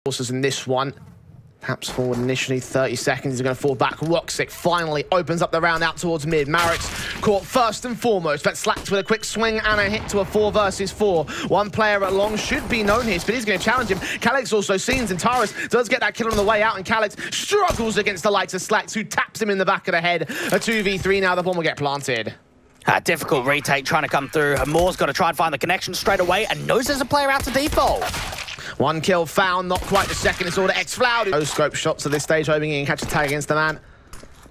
Forces in this one. Taps forward initially, 30 seconds. He's going to fall back. Roxic finally opens up the round out towards mid. Marek's caught first and foremost, but Slacks with a quick swing and a hit to a 4 versus 4. One player at long should be known here, but he's going to challenge him. Calyx also seen. XANTARES does get that kill on the way out, and Calyx struggles against the likes of Slacks, who taps him in the back of the head. A 2v3 now. The bomb will get planted. Difficult retake trying to come through. Moore's got to try and find the connection straight away and knows there's a player out to default. One kill found, not quite the second. It's all to XFloud. No scope shots at this stage, hoping he can catch a tag against the man.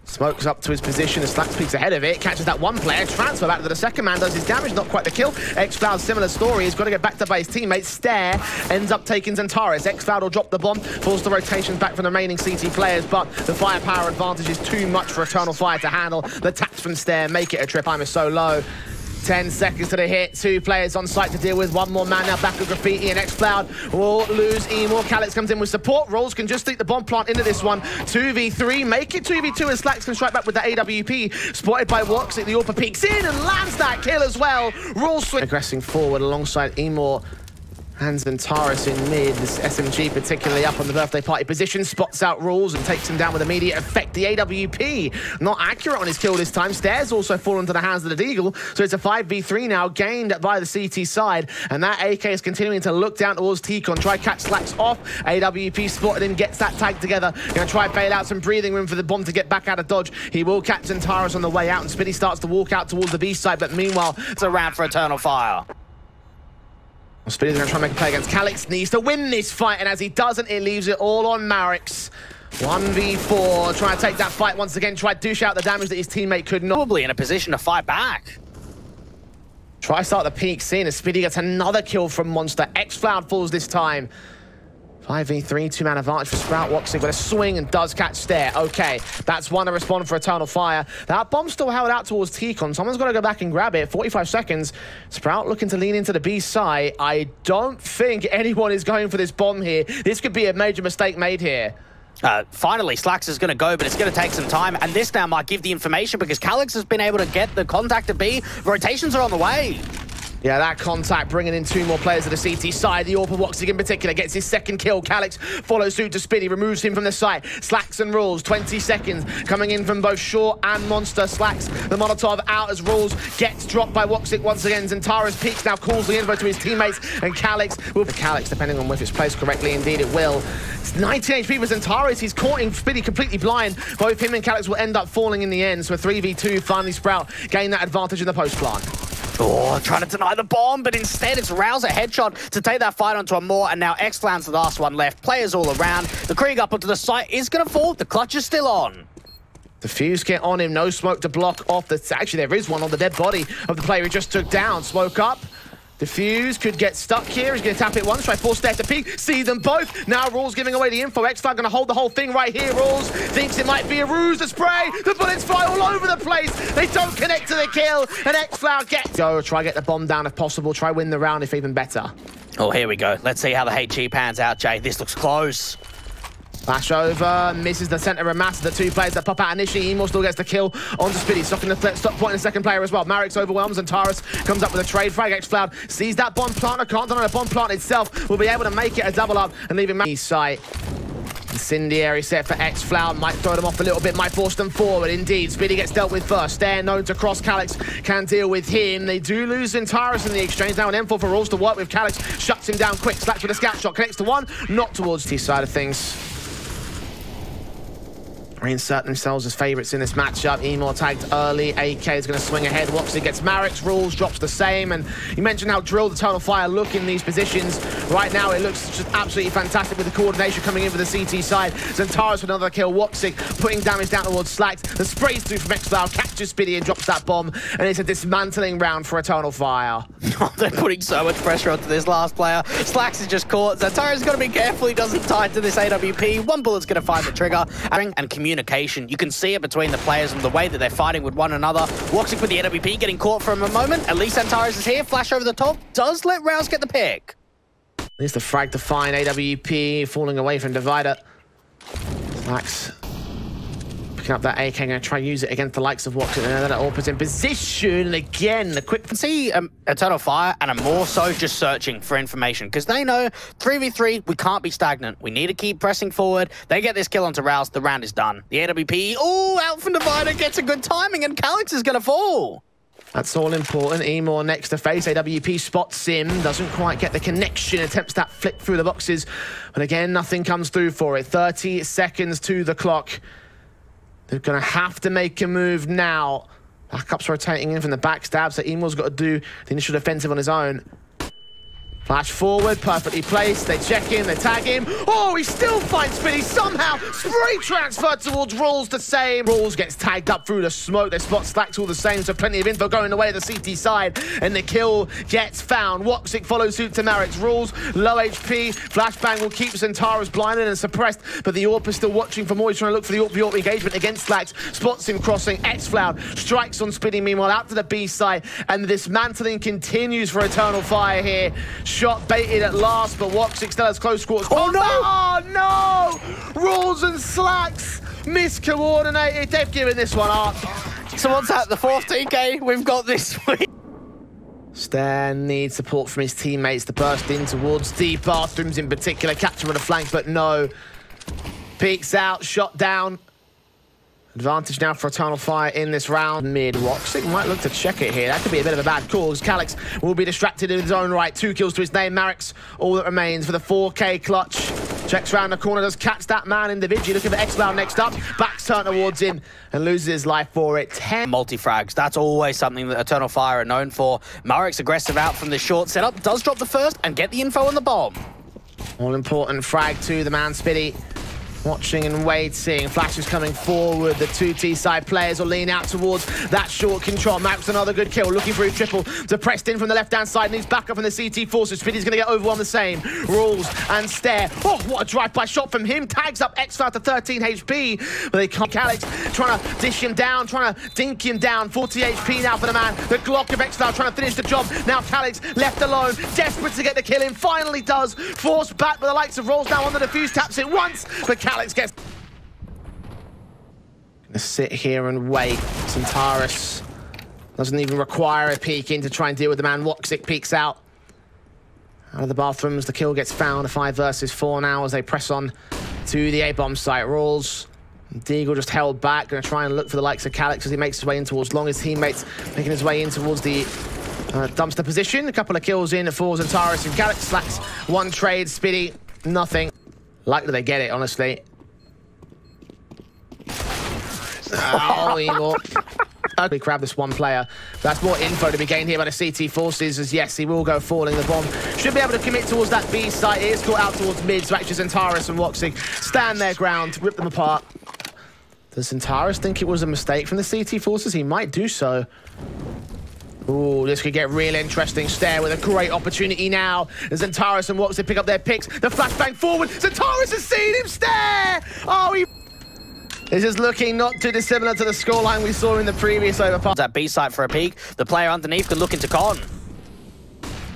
Smokes up to his position as Slacks peeks ahead of it, catches that one player, transfer back to the second man, does his damage, not quite the kill. XFloud, similar story, he's got to get back to by his teammates. Stare ends up taking XANTARES. XFloud will drop the bomb, force the rotations back from the remaining CT players, but the firepower advantage is too much for Eternal Fire to handle. The taps from Stare make it a trip. Time is so low. 10 seconds to the hit, 2 players on site to deal with, 1 more man now back with Graffiti, and XFloud will lose imoRR. Calyx comes in with support, Rolls can just leak the bomb plant into this one. 2v3, make it 2v2 as Slacks can strike back with the AWP, spotted by Woxic. The AWP peeks in and lands that kill as well. Rolls swing. Aggressing forward alongside imoRR. Hands XANTARES in mid, this SMG particularly up on the birthday party position, spots out Rules and takes him down with immediate effect. The AWP, not accurate on his kill this time. Stairs also fall into the hands of the Deagle, so it's a 5v3 now, gained by the CT side, and that AK is continuing to look down towards T-Con, try catch Slacks off. AWP spotted him, gets that tag together, gonna try bail out some breathing room for the bomb to get back out of dodge. He will catch XANTARES on the way out, and Spitty starts to walk out towards the B side, but meanwhile, it's a round for Eternal Fire. Spitty's going to try and make a play against Calyx, needs to win this fight, and as he doesn't, it leaves it all on Marek's. 1v4, trying to take that fight once again, try to dish out the damage that his teammate could not. Probably in a position to fight back. Try start the peak scene as Spitty gets another kill from Monster. XFloud falls this time. 5v3, 2-man advantage for Sprout. Woxic with a swing and does catch Stare. Okay, that's one to respond for Eternal Fire. That bomb's still held out towards T-Con. Someone's got to go back and grab it. 45 seconds. Sprout looking to lean into the B side. I don't think anyone is going for this bomb here. This could be a major mistake made here. Finally, Slacks is going to go, but it's going to take some time. And this now might give the information because Calyx has been able to get the contact to B. Rotations are on the way. Yeah, that contact bringing in 2 more players to the CT side. The AWP Woxic in particular gets his second kill. Calyx follows suit to Spitty, removes him from the site. Slacks and Rules, 20 seconds coming in from both Short and Monster. Slacks, the Molotov out as Rules gets dropped by Woxic once again. XANTARES peeks now, calls the info to his teammates, and Calyx will... The Calyx, depending on if it's placed correctly, indeed it will. It's 19 HP for XANTARES. He's caught in Spitty completely blind. Both him and Calyx will end up falling in the end. So a 3v2, finally Sprout gain that advantage in the post plant. Oh, trying to deny the bomb, but instead it's Rouse a headshot to take that fight onto a more, and now XFloud's the last one left. Players all around. The Krieg up onto the site is going to fall. The clutch is still on. The fuse kit on him, no smoke to block off. Actually, there is one on the dead body of the player he just took down. Smoke up. Diffuse could get stuck here. He's going to tap it once, try force Stare to peek. See them both. Now Rules giving away the info. XFloud going to hold the whole thing right here. Rules thinks it might be a ruse to spray. The bullets fly all over the place. They don't connect to the kill. And XFloud gets... Go, try get the bomb down if possible. Try win the round if even better. Oh, here we go. Let's see how the HG pans out, Jay. This looks close. Flash over, misses the center of mass. The 2 players that pop out initially. imoRR still gets the kill onto Spitty, stopping the stop point in the second player as well. Marek's overwhelms and XANTARES comes up with a trade frag. XFloud sees that bomb plant. Can't deny the bomb plant itself. Will be able to make it a double up and leave him east side. Incendiary set for XFloud, might throw them off a little bit, might force them forward. Indeed, Spitty gets dealt with first. Stare known to cross. Calyx can deal with him. They do lose XANTARES in the exchange. Now an M4 for Rules to work with. Calyx shuts him down quick. Slacks with a scout shot, connects to one, not towards T side of things. Reinsert themselves as favourites in this matchup. imoRR tagged early. AK is going to swing ahead. Woxic gets Marek's. Rules drops the same. And you mentioned how drilled the Eternal Fire look in these positions. Right now, it looks just absolutely fantastic with the coordination coming in for the CT side. XANTARES with another kill. Woxic putting damage down towards Slacks. The sprays through from XFloud, catches Spitty and drops that bomb. And it's a dismantling round for Eternal Fire. They're putting so much pressure onto this last player. Slacks is just caught. XANTARES has got to be careful he doesn't tie to this AWP. One bullet's going to find the trigger. And communication. You can see it between the players and the way that they're fighting with one another. Woxic with the AWP getting caught for a moment. At least XANTARES is here. Flash over the top. Does let Rouse get the pick. There's the frag to find. AWP falling away from Divider. Slacks Picking up that AK, going to try and use it against the likes of Watson. And then AWP's in position. And again, the quick... See Eternal Fire and are more so just searching for information because they know 3v3, we can't be stagnant. We need to keep pressing forward. They get this kill onto Rouse, the round is done. The AWP, out from Divider, gets a good timing, and Calyx is going to fall. That's all important. imoRR next to face. AWP spots him. Doesn't quite get the connection. Attempts that flick through the boxes. But again, nothing comes through for it. 30 seconds to the clock. They're going to have to make a move now. Backup's rotating in from the backstab, so imoRR's got to do the initial defensive on his own. Flash forward, perfectly placed. They check him, they tag him. Oh, he still finds Spinny somehow. Spray transfer towards Rules the same. Rules gets tagged up through the smoke. They spot Slacks all the same, so plenty of info going away the CT side. And the kill gets found. Woxic follows suit to Marix. Rules, low HP. Flashbang will keep XANTARES blinded and suppressed, but the AWP is still watching for more. He's trying to look for the AWP engagement against Slacks. Spots him crossing. XFloud strikes on Spinny, meanwhile out to the B side. And the dismantling continues for Eternal Fire here. Shot baited at last, but Woxic still has close quarters. Oh no! Oh no! Rules and Slacks miscoordinated. They've given this one up. So what's that? The fourth TK we've got this week. Stan needs support from his teammates to burst in towards the bathrooms in particular. Catch him on the flank, but no. Peeks out, shot down. Advantage now for Eternal Fire in this round. Mid, Woxic might look to check it here. That could be a bit of a bad call, as Calyx will be distracted in his own right. 2 kills to his name. Marix, all that remains for the 4K clutch. Checks round the corner, does catch that man individually. Looking for XFloud next up. Backs turn towards him and loses his life for it. 10 multi-frags. That's always something that Eternal Fire are known for. Marix aggressive out from the short setup. Does drop the first and get the info on the bomb. All important frag to the man Spitty. Watching and waiting. Flash is coming forward. The 2T side players will lean out towards that short control. Max another good kill. Looking for a triple. Depressed in from the left-hand side. Needs backup from the CT forces. Spitty's going to get overwhelmed the same. Rules and stare. Oh, what a drive-by shot from him. Tags up XFloud to 13 HP. But they can't. Calyx trying to dish him down. Trying to dink him down. 40 HP now for the man. The Glock of XFloud trying to finish the job. Now Calyx left alone. Desperate to get the kill in. Finally does. Forced back by the likes of Rolls now on the defuse. Taps it once. But Calyx gets... Gonna sit here and wait. XANTARES doesn't even require a peek in to try and deal with the man. Woxic peeks out of the bathrooms. The kill gets found. A 5 versus 4 now as they press on to the A-bomb site. Rules. Deagle just held back. Gonna try and look for the likes of Calyx as he makes his way in towards long. His teammates making his way in towards the dumpster position. A couple of kills in for XANTARES and Calyx. Slacks one trade. Spitty nothing. Likely they get it, honestly. Oh, imoRR. We grab this one player. That's more info to be gained here by the CT forces, as yes, he will go falling. The bomb should be able to commit towards that B site. It is caught out towards mid, so actually XANTARES and Woxic stand their ground, rip them apart. Does XANTARES think it was a mistake from the CT forces? He might do so. Ooh, this could get real interesting. Stare with a great opportunity now. As XANTARES and Woxic pick up their picks. The flashbang forward. XANTARES has seen him. Stare! Oh, he... This is looking not too dissimilar to the scoreline we saw in the previous overpass. That B site for a peek. The player underneath can look into con.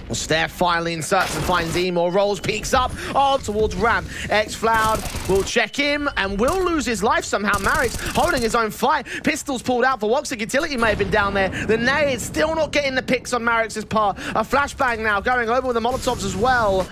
Well, Stare finally inserts and finds imoRR. Rolls, peeks up. Oh, towards Ram. XFloud will check him and will lose his life somehow. Marix holding his own fight. Pistols pulled out for Woxic. Utility may have been down there. The nade still not getting the picks on Marix's part. A flashbang now going over with the Molotovs as well.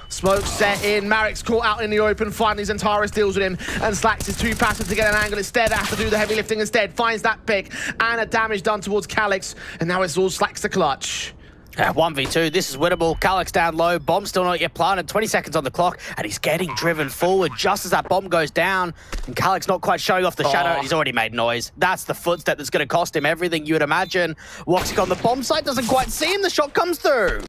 Smoke set in, Marix caught out in the open, finally XANTARES deals with him, and Slacks is too passive to get an angle instead, has to do the heavy lifting instead, finds that pick, and a damage done towards Calyx, and now it's all Slacks to clutch. 1v2, this is winnable. Calyx down low, bomb still not yet planted, 20 seconds on the clock, and he's getting driven forward just as that bomb goes down, and Calyx not quite showing off the shadow, and he's already made noise. That's the footstep that's going to cost him everything you would imagine. Woxic on the bomb site doesn't quite see him, the shot comes through.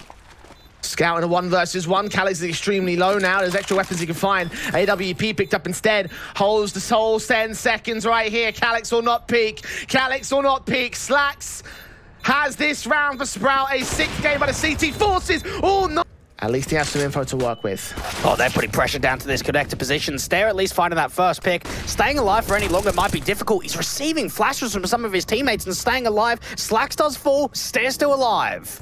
Scout in a 1 versus 1. Calyx is extremely low now. There's extra weapons he can find. AWP picked up instead. Holds the whole 10 seconds right here. Calyx will not peek. Calyx will not peek. Slacks has this round for Sprout. A 6th game by the CT forces. Oh, no. At least he has some info to work with. Oh, they're putting pressure down to this connector position. Stare at least finding that first pick. Staying alive for any longer might be difficult. He's receiving flashes from some of his teammates and staying alive. Slacks does fall. Stare still alive.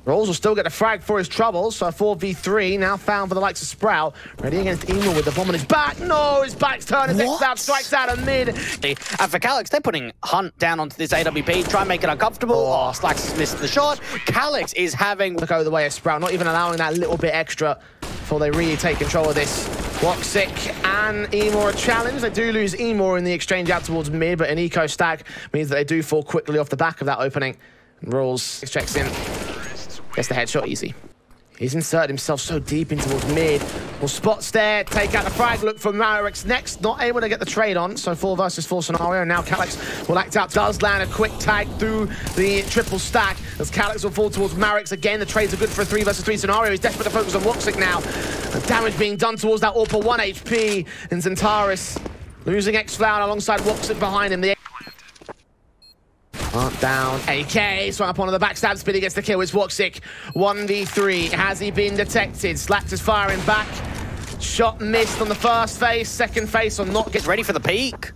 Rolls will still get a frag for his troubles, so a 4v3 now found for the likes of Sprout. Ready against imoRR with the bomb on his back. No, his back's turned as XANTARES strikes out of mid. And for Calyx, they're putting Hunt down onto this AWP, try and make it uncomfortable. Oh, Slacks has missed the shot. Calyx is having... Look over the way of Sprout, not even allowing that little bit extra before they really take control of this. Woxic and imoRR a challenge. They do lose imoRR in the exchange out towards mid, but an eco stack means that they do fall quickly off the back of that opening. And Rules checks in. Gets the headshot easy. He's inserted himself so deep in towards mid. Will spot stare, take out the frag, look for Mavericks next. Not able to get the trade on, so 4 versus 4 scenario. And now Calyx will act out. Does land a quick tag through the triple stack as Calyx will fall towards Mavericks again. The trades are good for a 3 versus 3 scenario. He's desperate to focus on Woxic now. The damage being done towards that AWP 1 HP. And XANTARES losing XFlower alongside Woxic behind him. The down. AK swung up onto the backstab. Spitty gets the kill. It's Woxic. 1v3. Has he been detected? Slacks is firing back. Shot missed on the first face. Second face on not. Gets ready for the peak.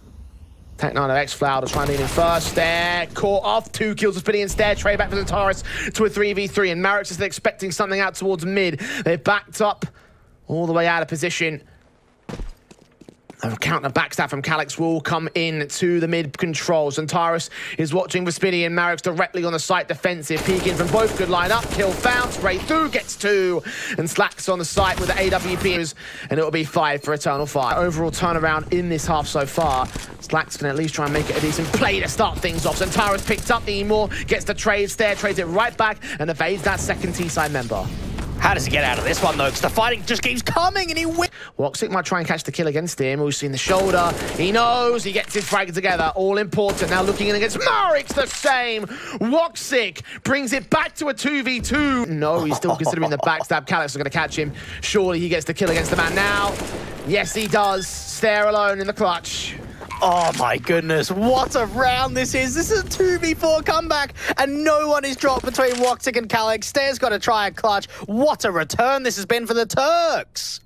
Tech 9 of XFlower to try and lead in first. There. Caught off. 2 kills with Spitty instead. Trade back for XANTARES to a 3v3. And Mavericks is expecting something out towards mid. They've backed up all the way out of position. A counter backstab from Calyx will come in to the mid controls. XANTARES is watching for Spitty and Mavericks directly on the site defensive. Peeking from both, good line up. Kill found, spray through, gets 2. And Slacks on the site with the AWP. And it'll be 5 for Eternal Fire. Overall turnaround in this half so far. Slacks can at least try and make it a decent play to start things off. XANTARES picked up imoRR, gets the trade stare, trades it right back, and evades that second T-side member. How does he get out of this one, though? Because the fighting just keeps coming, and he wins. Woxic might try and catch the kill against him. We've seen the shoulder. He knows. He gets his frag together. All important. Now looking in against Mavericks, the same. Woxic brings it back to a 2v2. No, he's still considering the backstab. Calyx is going to catch him. Surely he gets the kill against the man now. Yes, he does. Stare alone in the clutch. Oh my goodness, what a round this is. This is a 2v4 comeback, and no one is dropped between Woxic and Calyx. Stare's got to try a clutch. What a return this has been for the Turks.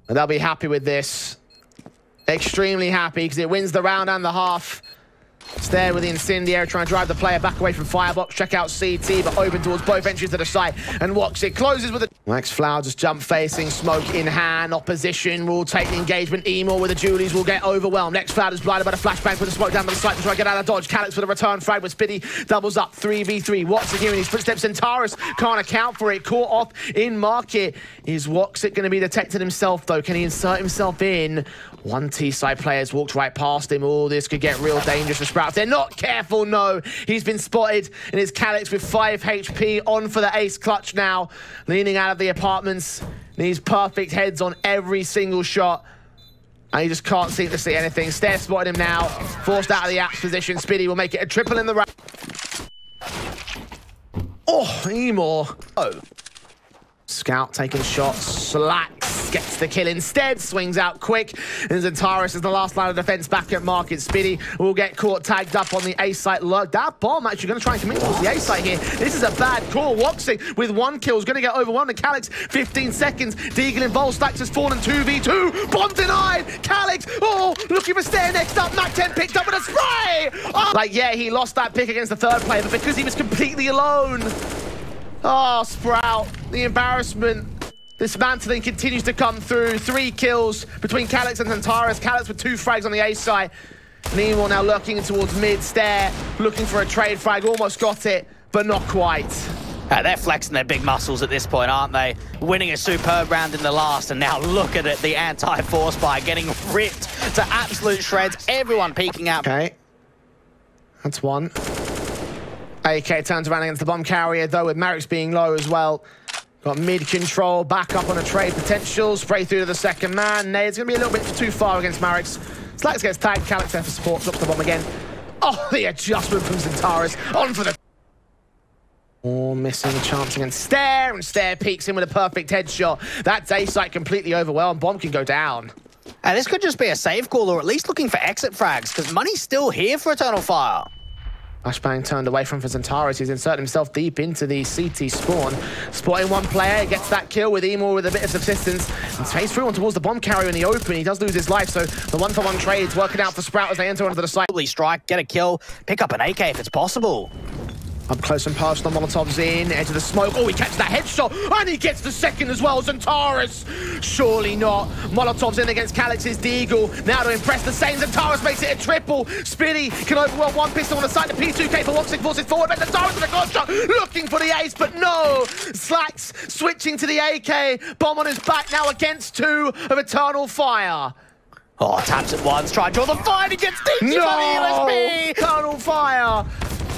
And they'll be happy with this. Extremely happy, because it wins the round and the half. Stare with the incendiary, trying to drive the player back away from Firebox. Check out CT, but open towards both entries to the site. And Woxic closes with a... XFlower just jump facing, smoke in hand. Opposition will take the engagement. imoRR with the Julies will get overwhelmed. XFlower is blinded by the flashbang with the smoke down by the site to try to get out of dodge. Calyx with a return frag with Spitty. Doubles up, 3v3. Woxic here in his footsteps. XANTARES can't account for it. Caught off in market. Is Woxic going to be detected himself, though? Can he insert himself in? One T-side player's walked right past him. Oh, this could get real dangerous for Sprout. If they're not careful, no. He's been spotted, and it's Calyx with 5 HP on for the ace clutch now. Leaning out of the apartments. Needs perfect heads on every single shot. And he just can't seem to see anything. Stare spotted him now. Forced out of the apps position. Spitty will make it a triple in the round. Oh, imoRR. Oh. Scout taking shots. Slacks gets the kill instead. Swings out quick. And XANTARES is the last line of defense back at market. Spitty will get caught tagged up on the A site. Look, that bomb actually going to try and commit towards the A site here. This is a bad call. Woxic with 1 kill is going to get overwhelmed. And Calyx, 15 seconds. Deagle involved. Slacks has fallen 2v2. Bomb denied. Calyx, oh, looking for Stare next up. Mac 10 picked up with a spray. Oh. Like, yeah, he lost that pick against the third player, but because he was completely alone. Oh, Sprout, the embarrassment. Dismantling continues to come through. 3 kills between Calyx and XANTARES. Calyx with 2 frags on the A side. imoRR now lurking towards mid. Stare, looking for a trade frag. Almost got it, but not quite. They're flexing their big muscles at this point, aren't they? Winning a superb round in the last, and now look at it, the anti-force by getting ripped to absolute shreds. Everyone peeking out. Okay, that's 1. AK turns around against the bomb carrier, though, with Mavericks being low as well. Got mid control, back up on a trade potential, spray through to the second man. Nay, it's going to be a little bit too far against Mavericks. Slacks gets tagged, Calyx there for support, drops the bomb again. Oh, the adjustment from XANTARES, on for the... Oh, missing the chance against Stare, and Stare peeks in with a perfect headshot. That's A site completely overwhelmed, bomb can go down. And this could just be a save call, or at least looking for exit frags, because money's still here for Eternal Fire. Flashbang turned away from XANTARES. He's inserted himself deep into the CT spawn. Spotting 1 player, gets that kill with imoRR with a bit of subsistence. And stays through on towards the bomb carrier in the open. He does lose his life, so the 1-for-1 trade's working out for Sprout as they enter onto the site. Strike, get a kill, pick up an AK if it's possible. Up close and personal, Molotov's in, edge of the smoke. Oh, he catches that headshot, and he gets the second as well. XANTARES, surely not. Molotov's in against Calyx's Deagle. Now to impress the same, XANTARES makes it a triple. Spitty can overwhelm one pistol on the side. The P2K for Woxic forces forward, but XANTARES with a good shot, looking for the ace, but no. Slax switching to the AK. Bomb on his back now against two of Eternal Fire. Oh, taps it once, try and draw the fire, he gets deep No! by the ELSP! Eternal Fire.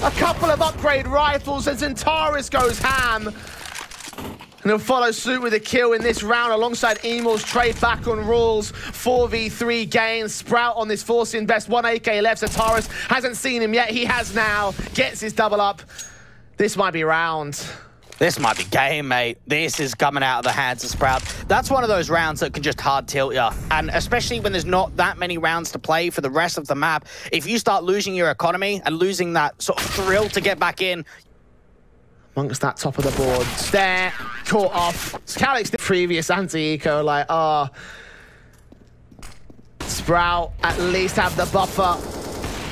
A couple of upgrade rifles as XANTARES goes ham. And he'll follow suit with a kill in this round alongside imoRR's trade back on rules. 4v3 gains. Sprout on this forcing best. 1 AK left. XANTARES hasn't seen him yet. He has now. Gets his double up. This might be round. This might be game, mate. This is coming out of the hands of Sprout. That's one of those rounds that can just hard tilt you. And especially when there's not that many rounds to play for the rest of the map, if you start losing your economy and losing that sort of thrill to get back in. Amongst that top of the board. Stare. Caught off. Calyx, the previous anti-eco, like, Sprout at least have the buffer.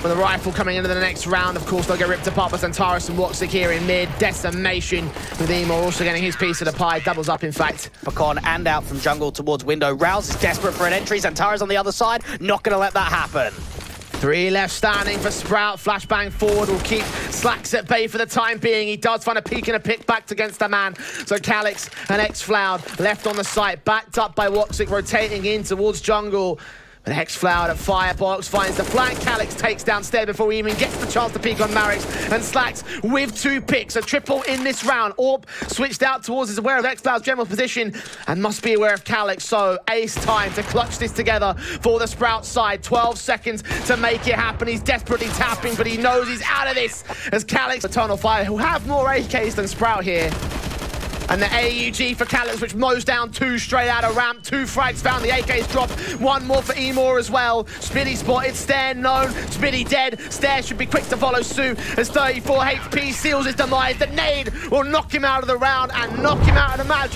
With a rifle coming into the next round, of course, they'll get ripped apart by XANTARES and Woxic here in mid. Decimation with imoRRR also getting his piece of the pie. Doubles up, in fact. Pecan and out from jungle towards window. Rouse is desperate for an entry. XANTARES on the other side. Not going to let that happen. 3 left standing for Sprout. Flashbang forward will keep Slax at bay for the time being. He does find a peek and a pick back against the man. So Calyx and XFloud left on the site. Backed up by Woxic, rotating in towards jungle. But XFloud at Firebox finds the flank. Calyx takes downstairs before he even gets the chance to peek on Marix. And Slax with 2 picks. A triple in this round. Orb switched out towards, is aware of XFloud's general position and must be aware of Calyx. So ace time to clutch this together for the Sprout side. 12 seconds to make it happen. He's desperately tapping, but he knows he's out of this as Calyx, Eternal Fire, who have more AKs than Sprout here. And the AUG for Calyx, which mows down 2 straight out of ramp. 2 frags found, the AK's dropped. 1 more for imoRRR as well. Spitty spotted, Stare known. Spitty dead. Stare should be quick to follow suit as 34 HP seals his demise. The nade will knock him out of the round and knock him out of the match.